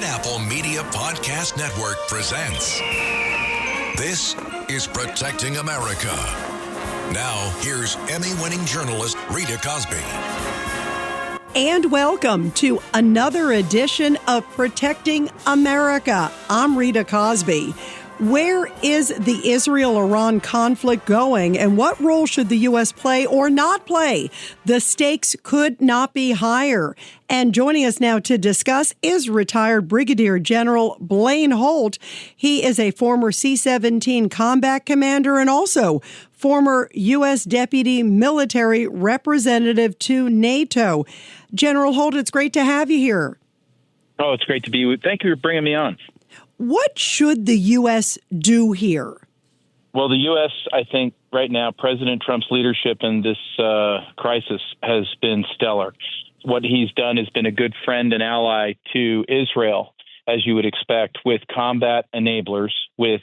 Pineapple Media Podcast Network presents This is Protecting America. Now, here's Emmy-winning journalist Rita Cosby. And welcome to another edition of Protecting America. I'm Rita Cosby. Where is the Israel-Iran conflict going, and what role should the U.S. play or not play? The stakes could not be higher. And joining us now to discuss is retired Brigadier General Blaine Holt. He is a former C-17 combat commander and also former U.S. Deputy Military Representative to NATO. General Holt, it's great to have you here. Oh, it's great to be with you. Thank you for bringing me on. What should the U.S. do here? Well, the U.S., I think right now, President Trump's leadership in this crisis has been stellar. What he's done has been a good friend and ally to Israel, as you would expect, with combat enablers, with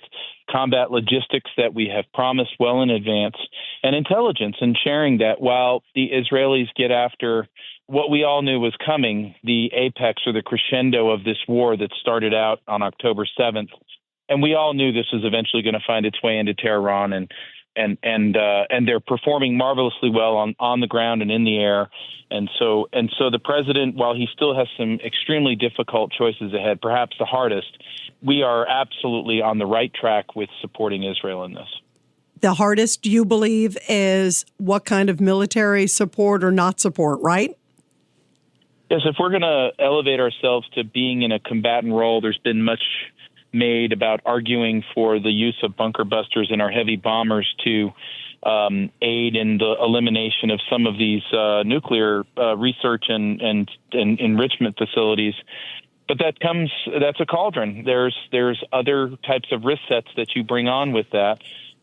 combat logistics that we have promised well in advance, and intelligence and sharing that while the Israelis get after what we all knew was coming, the apex or the crescendo of this war that started out on October 7th. And we all knew this was eventually going to find its way into Tehran, and they're performing marvelously well on the ground and in the air. And so the president, while he still has some extremely difficult choices ahead, perhaps the hardest, we are absolutely on the right track with supporting Israel in this. The hardest, you believe, is what kind of military support or not support, right? Yes, if we're going to elevate ourselves to being in a combatant role, there's been much made about arguing for the use of bunker busters in our heavy bombers to aid in the elimination of some of these nuclear research and enrichment facilities. But that's a cauldron. There's other types of risk sets that you bring on with that.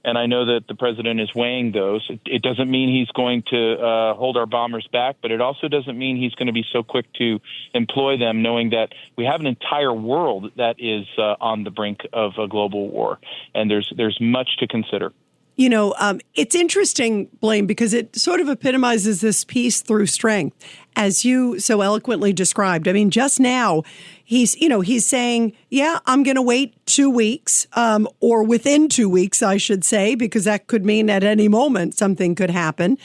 And I know that the president is weighing those. It doesn't mean he's going to hold our bombers back, but it also doesn't mean he's going to be so quick to employ them, knowing that we have an entire world that is on the brink of a global war. And there's much to consider. You know, it's interesting, Blaine, because it sort of epitomizes this peace through strength, as you so eloquently described. I mean, just now, he's saying, yeah, I'm going to wait 2 weeks, or within 2 weeks, I should say, because that could mean at any moment something could happen.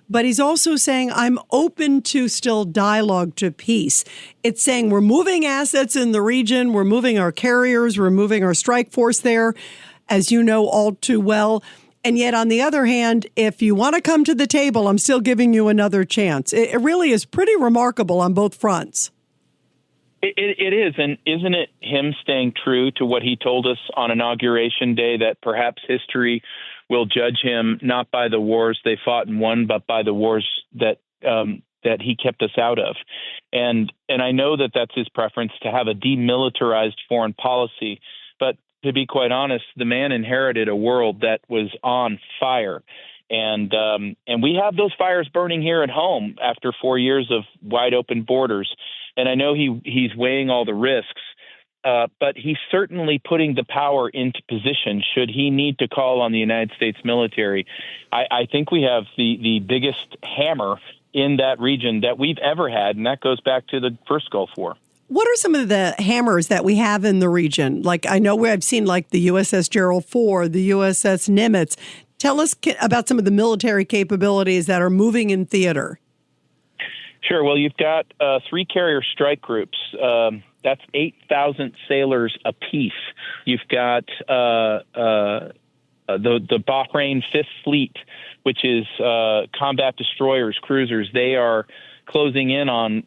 But he's also saying, I'm open to still dialogue to peace. It's saying we're moving assets in the region, we're moving our carriers, we're moving our strike force there, as you know all too well. And yet, on the other hand, if you want to come to the table, I'm still giving you another chance. It really is pretty remarkable on both fronts. It is. And isn't it him staying true to what he told us on Inauguration Day, that perhaps history will judge him not by the wars they fought and won, but by the wars that he kept us out of? And I know that that's his preference, to have a demilitarized foreign policy. But to be quite honest, the man inherited a world that was on fire. And we have those fires burning here at home after 4 years of wide open borders. And I know he's weighing all the risks, but he's certainly putting the power into position should he need to call on the United States military. I think we have the biggest hammer in that region that we've ever had, and that goes back to the first Gulf War. What are some of the hammers that we have in the region? Like, I know I've seen like the USS Gerald Ford, the USS Nimitz. Tell us about some of the military capabilities that are moving in theater. Sure. Well, you've got 3 carrier strike groups. That's 8,000 sailors apiece. You've got the Bahrain Fifth Fleet, which is combat destroyers, cruisers. They are closing in on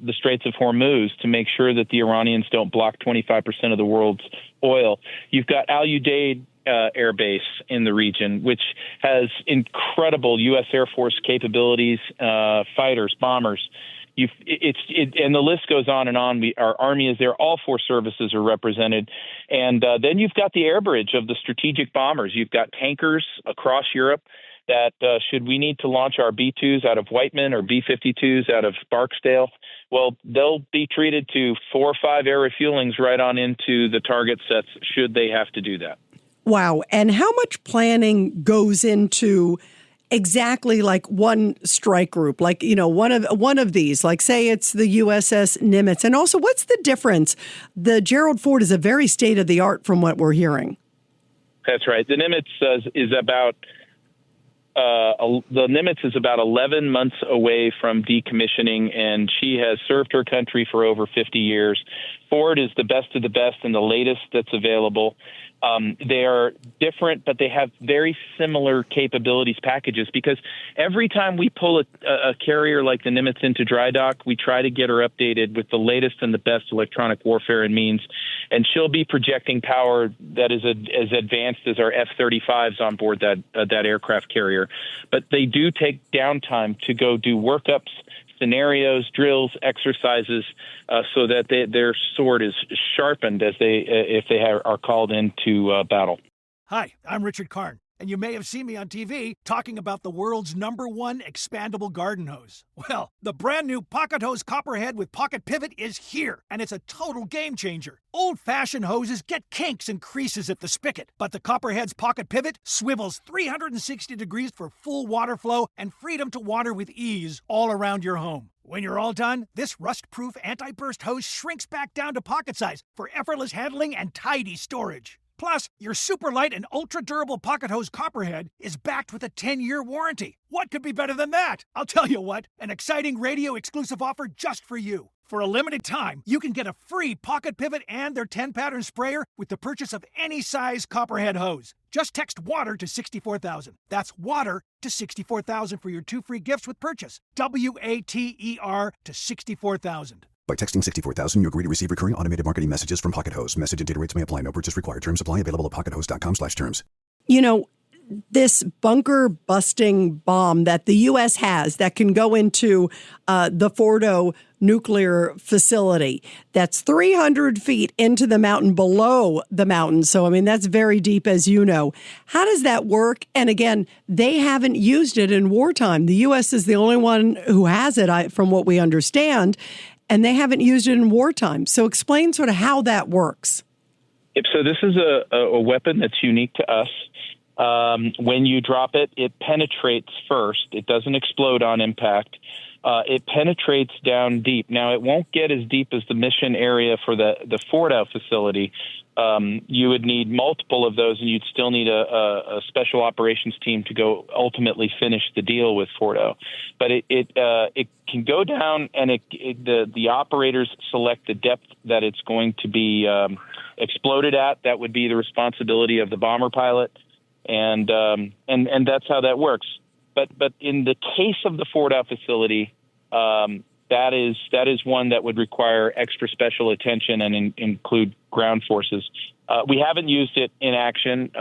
the Straits of Hormuz to make sure that the Iranians don't block 25% of the world's oil. You've got Al Udeid Air Base in the region, which has incredible U.S. Air Force capabilities, fighters, bombers. And the list goes on and on. Our Army is there. All 4 services are represented. And then you've got the air bridge of the strategic bombers. You've got tankers across Europe that should we need to launch our B-2s out of Whiteman or B-52s out of Barksdale, well, they'll be treated to 4 or 5 air refuelings right on into the target sets should they have to do that. Wow. And how much planning goes into exactly like one strike group, like, one of these, like say it's the USS Nimitz. And also, what's the difference? The Gerald Ford is a very state of the art from what we're hearing. That's right. The Nimitz is about the Nimitz is about 11 months away from decommissioning, and she has served her country for over 50 years. Ford is the best of the best and the latest that's available. They are different, but they have very similar capabilities packages, because every time we pull a carrier like the Nimitz into dry dock, we try to get her updated with the latest and the best electronic warfare and means. And she'll be projecting power that is as advanced as our F-35s on board that aircraft carrier. But they do take downtime to go do workups, scenarios, drills, exercises, so that their sword is sharpened as if they are called into battle. Hi, I'm Richard Karn, and you may have seen me on TV talking about the world's #1 expandable garden hose. Well, the brand new Pocket Hose Copperhead with Pocket Pivot is here, and it's a total game changer. Old-fashioned hoses get kinks and creases at the spigot, but the Copperhead's Pocket Pivot swivels 360 degrees for full water flow and freedom to water with ease all around your home. When you're all done, this rust-proof anti-burst hose shrinks back down to pocket size for effortless handling and tidy storage. Plus, your super light and ultra-durable Pocket Hose Copperhead is backed with a 10-year warranty. What could be better than that? I'll tell you what, an exciting radio-exclusive offer just for you. For a limited time, you can get a free Pocket Pivot and their 10-pattern sprayer with the purchase of any size Copperhead hose. Just text WATER to 64,000. That's WATER to 64,000 for your 2 free gifts with purchase. WATER to 64,000. By texting 64,000, you agree to receive recurring automated marketing messages from Pocket Hose. Message and data rates may apply. No purchase required. Terms apply. Available at pockethose.com/terms. This bunker busting bomb that the U.S. has that can go into the Fordo nuclear facility that's 300 feet into the mountain below the mountain. So, I mean, that's very deep, as you know. How does that work? And again, they haven't used it in wartime. The U.S. is the only one who has it, from what we understand, and they haven't used it in wartime. So explain sort of how that works. So this is a weapon that's unique to us. When you drop it, it penetrates first. It doesn't explode on impact. It penetrates down deep. Now, it won't get as deep as the mission area for the Fordow facility. You would need multiple of those, and you'd still need a special operations team to go ultimately finish the deal with Fordow. But it can go down, and the operators select the depth that it's going to be exploded at. That would be the responsibility of the bomber pilot. And that's how that works. But in the case of the Fordow facility, that is one that would require extra special attention and include ground forces. We haven't used it in action.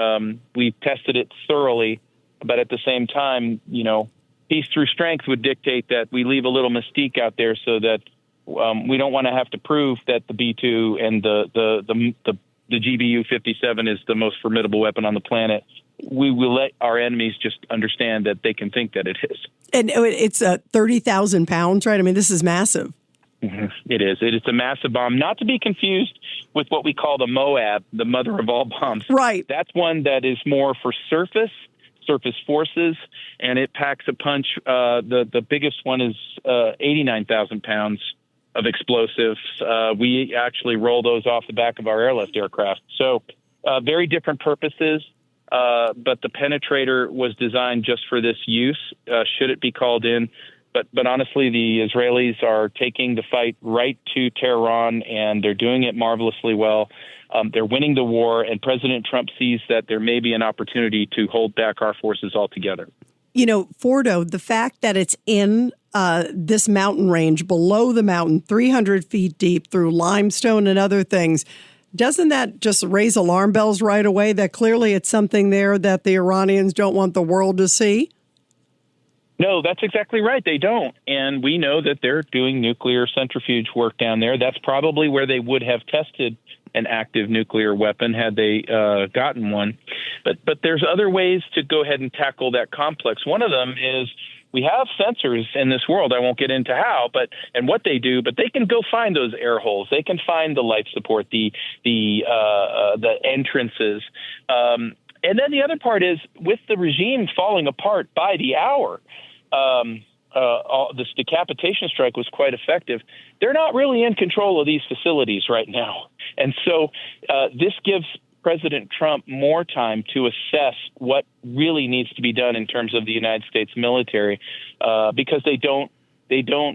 We've tested it thoroughly, but at the same time, peace through strength would dictate that we leave a little mystique out there so that we don't want to have to prove that the B-2 and the GBU-57 is the most formidable weapon on the planet. We will let our enemies just understand that they can think that it is. And it's 30,000 pounds, right? I mean, this is massive. Mm-hmm. It is. It is a massive bomb, not to be confused with what we call the Moab, the mother of all bombs. Right. That's one that is more for surface forces, and it packs a punch. The biggest one is 89,000 pounds of explosives. We actually roll those off the back of our airlift aircraft. So very different purposes. But the penetrator was designed just for this use, should it be called in. But honestly, the Israelis are taking the fight right to Tehran, and they're doing it marvelously well. They're winning the war, and President Trump sees that there may be an opportunity to hold back our forces altogether. Fordo, the fact that it's in this mountain range, below the mountain, 300 feet deep, through limestone and other things, doesn't that just raise alarm bells right away that clearly it's something there that the Iranians don't want the world to see? No, that's exactly right. They don't. And we know that they're doing nuclear centrifuge work down there. That's probably where they would have tested an active nuclear weapon had they gotten one. But there's other ways to go ahead and tackle that complex. One of them is we have sensors in this world. I won't get into how, and what they do, but they can go find those air holes. They can find the life support, the entrances. And then the other part is, with the regime falling apart by the hour, this decapitation strike was quite effective. They're not really in control of these facilities right now. And so this gives President Trump more time to assess what really needs to be done in terms of the United States military, because they don't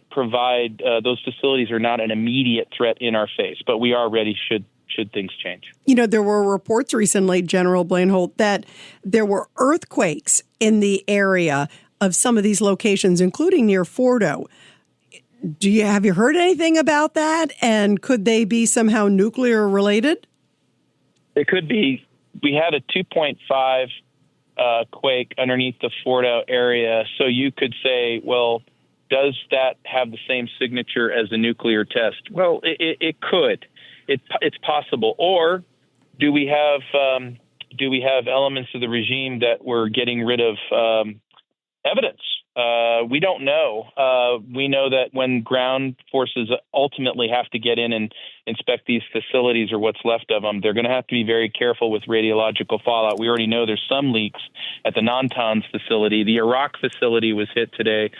provide those facilities are not an immediate threat in our face, but we are ready should things change. You know, there were reports recently, General Blaine Holt, that there were earthquakes in the area of some of these locations, including near Fordo. Have you heard anything about that? And could they be somehow nuclear related? It could be. We had a 2.5 quake underneath the Fordo area. So you could say, well, does that have the same signature as a nuclear test? Well, it could. It's possible. Or do we have elements of the regime that we're getting rid of evidence? We don't know. We know that when ground forces ultimately have to get in and inspect these facilities or what's left of them, they're going to have to be very careful with radiological fallout. We already know there's some leaks at the Natanz facility. The Iraq facility was hit today.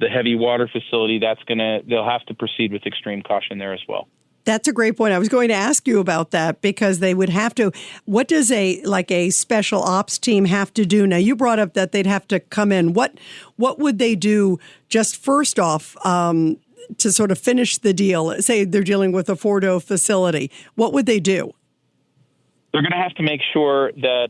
The heavy water facility, they'll have to proceed with extreme caution there as well. That's a great point. I was going to ask you about that, because they would have to. What does a special ops team have to do? Now, you brought up that they'd have to come in. What would they do just first off to sort of finish the deal? Say they're dealing with a Fordo facility. What would they do? They're going to have to make sure that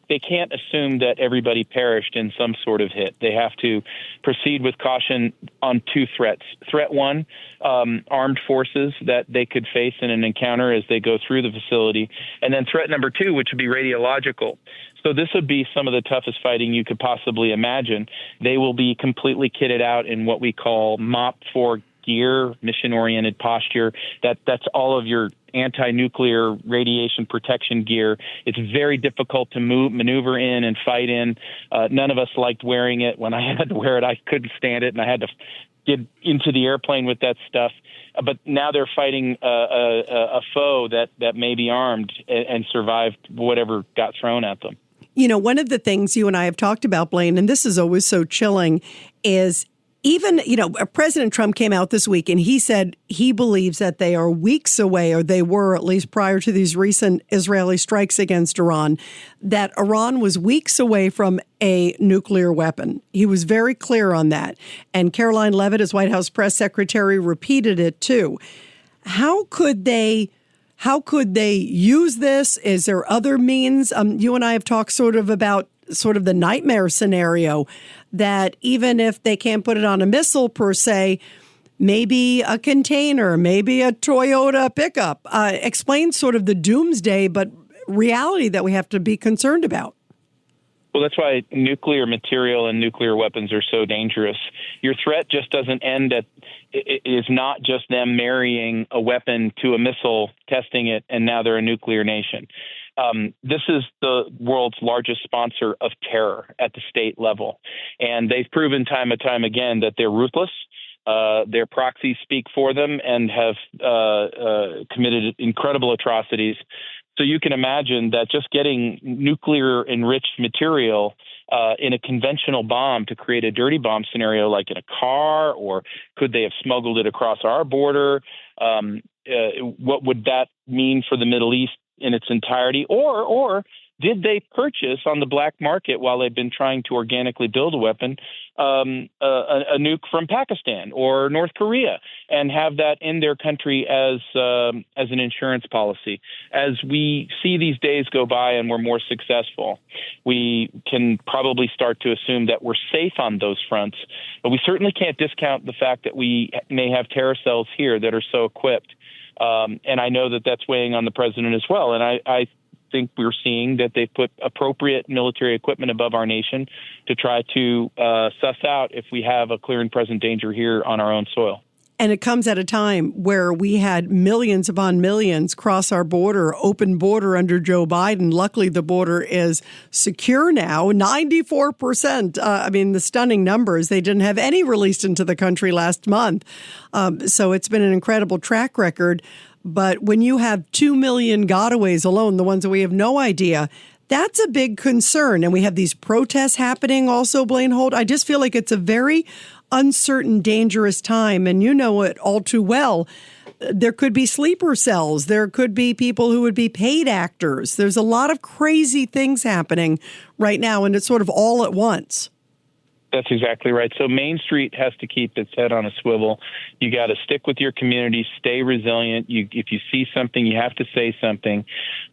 they can't assume that everybody perished in some sort of hit. They have to proceed with caution on two threats. Threat one, armed forces that they could face in an encounter as they go through the facility. And then threat number two, which would be radiological. So this would be some of the toughest fighting you could possibly imagine. They will be completely kitted out in what we call MOP-4 gear, mission-oriented posture. That's all of your anti-nuclear radiation protection gear. It's very difficult to maneuver in and fight in. None of us liked wearing it. When I had to wear it, I couldn't stand it, and I had to get into the airplane with that stuff. But now they're fighting a foe that may be armed and survived whatever got thrown at them. You know, one of the things you and I have talked about, Blaine, and this is always so chilling, is even, President Trump came out this week and he said he believes that they are weeks away, or they were at least prior to these recent Israeli strikes against Iran, that Iran was weeks away from a nuclear weapon. He was very clear on that. And Caroline Leavitt, as White House press secretary, repeated it too. How could they use this? Is there other means? You and I have talked sort of about the nightmare scenario that even if they can't put it on a missile per se, maybe a container, maybe a Toyota pickup. Explain sort of the doomsday, but reality that we have to be concerned about. Well, that's why nuclear material and nuclear weapons are so dangerous. Your threat just doesn't end it is not just them marrying a weapon to a missile, testing it, and now they're a nuclear nation. This is the world's largest sponsor of terror at the state level. And they've proven time and time again that they're ruthless. Their proxies speak for them and have committed incredible atrocities. So you can imagine that just getting nuclear-enriched material in a conventional bomb to create a dirty bomb scenario, like in a car, or could they have smuggled it across our border? What would that mean for the Middle East in its entirety? Or did they purchase on the black market, while they've been trying to organically build a weapon, a nuke from Pakistan or North Korea, and have that in their country as an insurance policy? As we see these days go by and we're more successful, we can probably start to assume that we're safe on those fronts. But we certainly can't discount the fact that we may have terror cells here that are so equipped. And I know that that's weighing on the president as well. And I think we're seeing that they've put appropriate military equipment above our nation to try to suss out if we have a clear and present danger here on our own soil. And it comes at a time where we had millions upon millions cross our border, open border under Joe Biden. Luckily, the border is secure now, 94%. The stunning numbers. They didn't have any released into the country last month. So it's been an incredible track record. But when you have 2 million gotaways alone, the ones that we have no idea, That's a big concern. And we have these protests happening also, Blaine Holt. I just feel like it's a very uncertain, dangerous time. And you know it all too well. There could be sleeper cells. There could be people who would be paid actors. There's a lot of crazy things happening right now, and it's sort of all at once. That's exactly right. So Main Street has to keep its head on a swivel. You got to stick with your community, stay resilient. If you see something, you have to say something.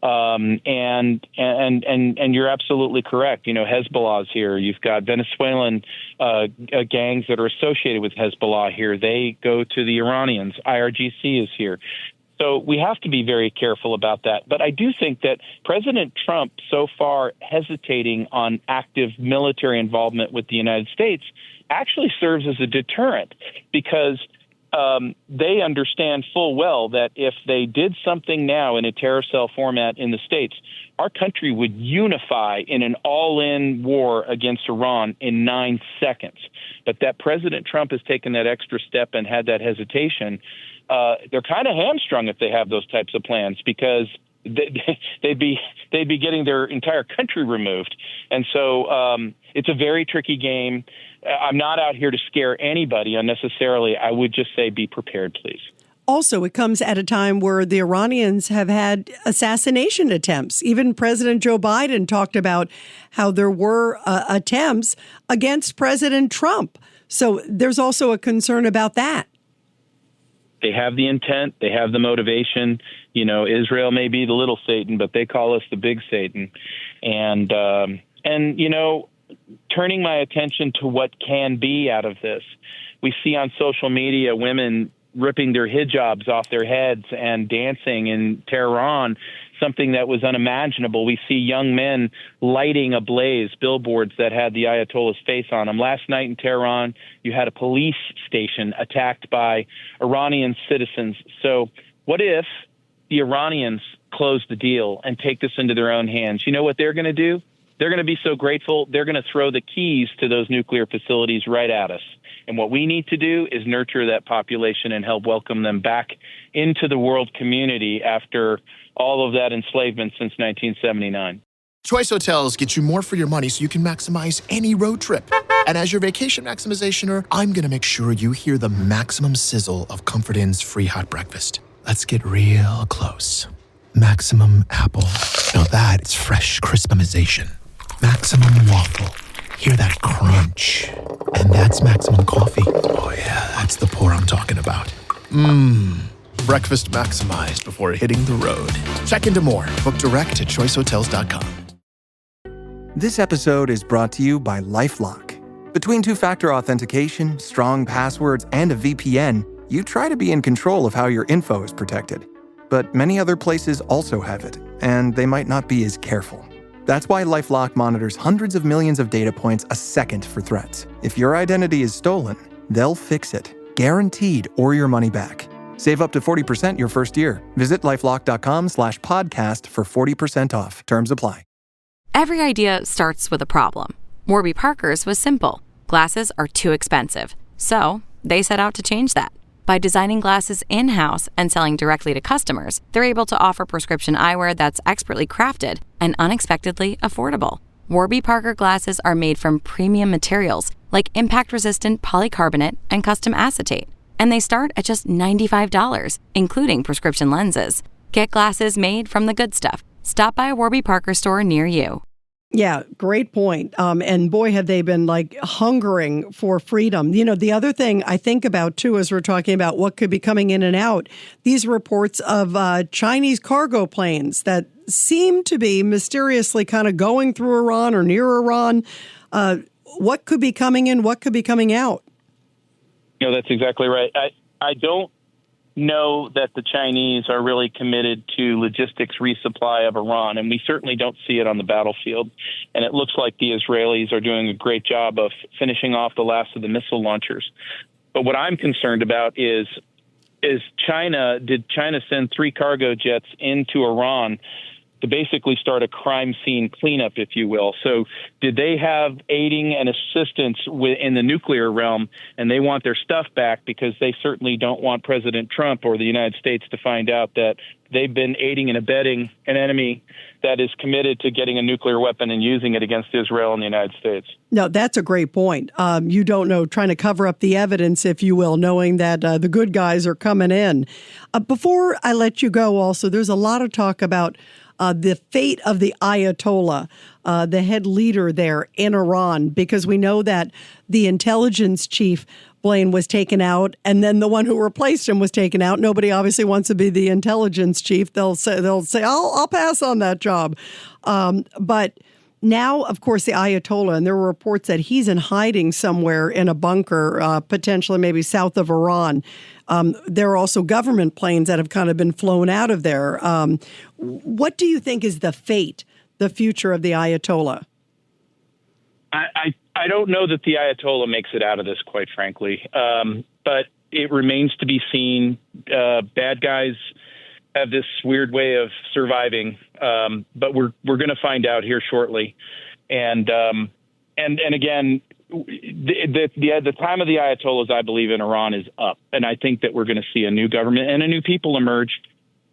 And you're absolutely correct. Hezbollah's here. You've got Venezuelan gangs that are associated with Hezbollah here. They go to the Iranians. IRGC is here. So we have to be very careful about that. But I do think that President Trump, so far hesitating on active military involvement with the United States, actually serves as a deterrent because they understand full well that if they did something now in a terror cell format in the States, our country would unify in an all-in war against Iran in 9 seconds. But that President Trump has taken that extra step and had that hesitation. They're kind of hamstrung if they have those types of plans because they'd be getting their entire country removed. And so it's a very tricky game. I'm not out here to scare anybody unnecessarily. I would just say be prepared, please. Also, it comes at a time where the Iranians have had assassination attempts. Even President Joe Biden talked about how there were attempts against President Trump. So there's also a concern about that. They have the intent. They have the motivation. Israel may be the little Satan, but they call us the big Satan. And turning my attention to what can be out of this, we see on social media women ripping their hijabs off their heads and dancing in Tehran, something that was unimaginable. We see young men lighting ablaze billboards that had the Ayatollah's face on them. Last night in Tehran, you had a police station attacked by Iranian citizens. So what if the Iranians close the deal and take this into their own hands? You know what they're going to do? They're going to be so grateful, they're going to throw the keys to those nuclear facilities right at us. And what we need to do is nurture that population and help welcome them back into the world community after all of that enslavement since 1979. Choice Hotels get you more for your money so you can maximize any road trip. And as your vacation maximizationer, I'm going to make sure you hear the maximum sizzle of Comfort Inn's free hot breakfast. Let's get real close. Maximum apple. Now that is fresh crispimization. Maximum waffle. Hear that crunch. And that's maximum coffee. Oh yeah, that's the pour I'm talking about. Breakfast maximized before hitting the road. Check into more. Book direct at choicehotels.com. This episode is brought to you by LifeLock. Between two-factor authentication, strong passwords, and a VPN, you try to be in control of how your info is protected. But many other places also have it, and they might not be as careful. That's why LifeLock monitors hundreds of millions of data points a second for threats. If your identity is stolen, they'll fix it, guaranteed, or your money back. Save up to 40% your first year. Visit LifeLock.com/podcast for 40% off. Terms apply. Every idea starts with a problem. Warby Parker's was simple. Glasses are too expensive. So they set out to change that. By designing glasses in-house and selling directly to customers, they're able to offer prescription eyewear that's expertly crafted and unexpectedly affordable. Warby Parker glasses are made from premium materials like impact-resistant polycarbonate and custom acetate. And they start at just $95, including prescription lenses. Get glasses made from the good stuff. Stop by a Warby Parker store near you. Yeah, great point. And boy, have they been hungering for freedom. The other thing I think about, too, as we're talking about what could be coming in and out, these reports of Chinese cargo planes that seem to be mysteriously kind of going through Iran or near Iran. What could be coming in? What could be coming out? That's exactly right. I don't know that the Chinese are really committed to logistics resupply of Iran, and we certainly don't see it on the battlefield. And it looks like the Israelis are doing a great job of finishing off the last of the missile launchers. But what I'm concerned about is did China send 3 cargo jets into Iran to basically start a crime scene cleanup, if you will. So did they have aiding and assistance in the nuclear realm, and they want their stuff back because they certainly don't want President Trump or the United States to find out that they've been aiding and abetting an enemy that is committed to getting a nuclear weapon and using it against Israel and the United States. No, that's a great point. You don't know, trying to cover up the evidence, if you will, knowing that the good guys are coming in. Before I let you go, also, there's a lot of talk about the fate of the Ayatollah, the head leader there in Iran, because we know that the intelligence chief, Blaine, was taken out, and then the one who replaced him was taken out. Nobody obviously wants to be the intelligence chief. They'll say, I'll pass on that job. But now, of course, the Ayatollah, and there were reports that he's in hiding somewhere in a bunker, potentially maybe south of Iran. There are also government planes that have kind of been flown out of there. What do you think is the future of the Ayatollah? I don't know that the Ayatollah makes it out of this, quite frankly. But it remains to be seen. Bad guys have this weird way of surviving, but we're going to find out here shortly. And again, the time of the Ayatollahs, I believe, in Iran is up, and I think that we're going to see a new government and a new people emerge.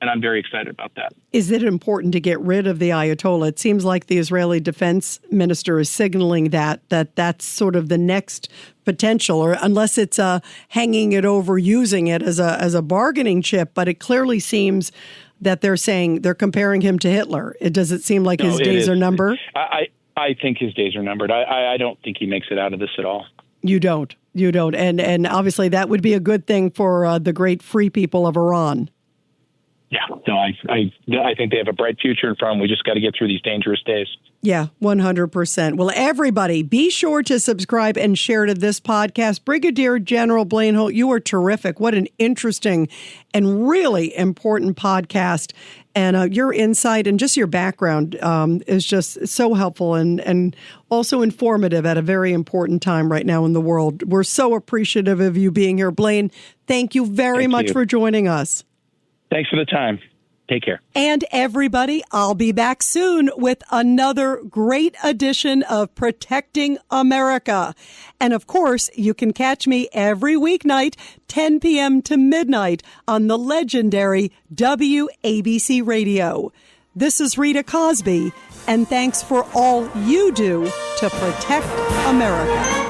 And I'm very excited about that. Is it important to get rid of the Ayatollah? It seems like the Israeli defense minister is signaling that's sort of the next potential, or unless it's hanging it over, using it as a bargaining chip. But it clearly seems that they're comparing him to Hitler. Does it seem like his days are numbered? I think his days are numbered. I don't think he makes it out of this at all. You don't. And obviously that would be a good thing for the great free people of Iran. Yeah, no, I think they have a bright future in front of them. We just got to get through these dangerous days. Yeah, 100%. Well, everybody, be sure to subscribe and share to this podcast. Brigadier General Blaine Holt, you are terrific. What an interesting and really important podcast. And your insight and just your background is just so helpful and also informative at a very important time right now in the world. We're so appreciative of you being here. Blaine, thank you very much for joining us. Thanks for the time. Take care. And everybody, I'll be back soon with another great edition of Protecting America. And of course, you can catch me every weeknight, 10 p.m. to midnight on the legendary WABC Radio. This is Rita Cosby, and thanks for all you do to protect America.